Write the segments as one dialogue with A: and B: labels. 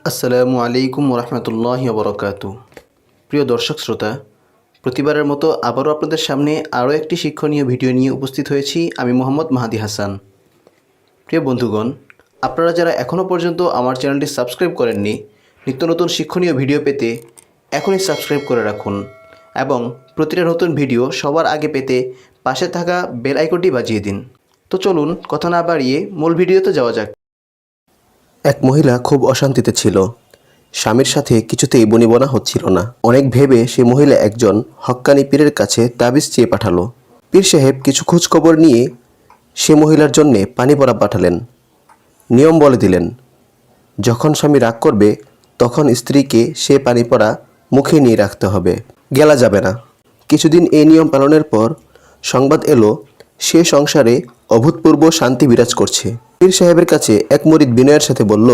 A: আসসালামু আলাইকুম ওরহমতুল্লাহি ওবরাকাতু। প্রিয় দর্শক শ্রোতা, প্রতিবারের মতো আবারও আপনাদের সামনে আরও একটি শিক্ষণীয় ভিডিও নিয়ে উপস্থিত হয়েছি আমি মোহাম্মদ মাহাদি হাসান। প্রিয় বন্ধুগণ, আপনারা যারা এখনও পর্যন্ত আমার চ্যানেলটি সাবস্ক্রাইব করেননি, নিত্য নতুন শিক্ষণীয় ভিডিও পেতে এখনই সাবস্ক্রাইব করে রাখুন এবং প্রতিটা নতুন ভিডিও সবার আগে পেতে পাশে থাকা বেল আইকনটি বাজিয়ে দিন। তো চলুন কথা না বাড়িয়ে মূল ভিডিওতে যাওয়া যাক।
B: এক মহিলা খুব অশান্তিতে ছিল। স্বামীর সাথে কিছুতেই বনিবনা হচ্ছিল না। অনেক ভেবে সে মহিলা একজন হক্কানি পীরের কাছে তাবিজ চেয়ে পাঠালো। পীর সাহেব কিছু খোঁজ খবর নিয়ে সে মহিলার জন্যে পানি পড়া পাঠালেন। নিয়ম বলে দিলেন, যখন স্বামী রাগ করবে তখন স্ত্রীকে সে পানি পড়া মুখে নিয়ে রাখতে হবে, গেলা যাবে না। কিছুদিন এই নিয়ম পালনের পর সংবাদ এলো সে সংসারে অভূতপূর্ব শান্তি বিরাজ করছে। পীর সাহেবের কাছে এক মুরিদ বিনয়ের সাথে বলল,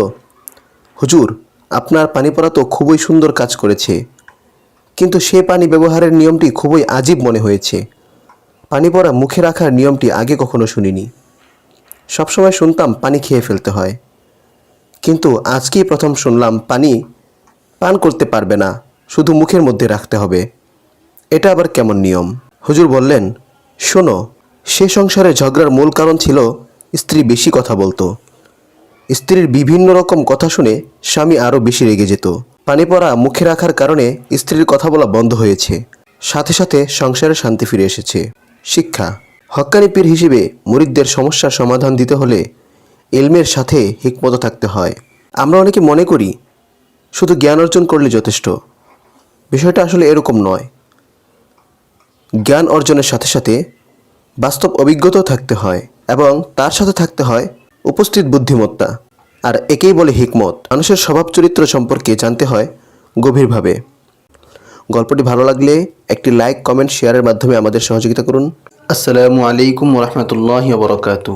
B: হুজুর, আপনার পানি পড়া তো খুবই সুন্দর কাজ করেছে, কিন্তু সে পানি ব্যবহারের নিয়মটি খুবই আজীব মনে হয়েছে। পানি পড়া মুখে রাখার নিয়মটি আগে কখনো শুনিনি। সবসময় শুনতাম পানি খেয়ে ফেলতে হয়, কিন্তু আজকেই প্রথম শুনলাম পানি পান করতে পারবে না, শুধু মুখের মধ্যে রাখতে হবে। এটা আবার কেমন নিয়ম? হুজুর বললেন, শোনো, সে সংসারে ঝগড়ার মূল কারণ ছিল স্ত্রী বেশি কথা বলতো। স্ত্রীর বিভিন্ন রকম কথা শুনে স্বামী আরও বেশি রেগে যেত। পানি পড়া মুখে রাখার কারণে স্ত্রীর কথা বলা বন্ধ হয়েছে, সাথে সাথে সংসারে শান্তি ফিরে এসেছে। শিক্ষা: হক্কানি পীর হিসেবে মুরিদদের সমস্যার সমাধান দিতে হলে ইলমের সাথে হিকমত থাকতে হয়। আমরা অনেকে মনে করি শুধু জ্ঞান অর্জন করলে যথেষ্ট। বিষয়টা আসলে এরকম নয়। জ্ঞান অর্জনের সাথে সাথে বাস্তব অভিজ্ঞতাও থাকতে হয় এবং তার সাথে থাকতে হয় উপস্থিত বুদ্ধিমত্তা, আর একেই বলে হিকমত। মানুষের স্বভাব চরিত্র সম্পর্কে জানতে হয় গভীরভাবে। গল্পটি ভালো লাগলে একটি লাইক, কমেন্ট, শেয়ারের মাধ্যমে আমাদের সহযোগিতা করুন।
A: আসসালামু আলাইকুম ওরহমতুল্লাহি ওবরাকাতু।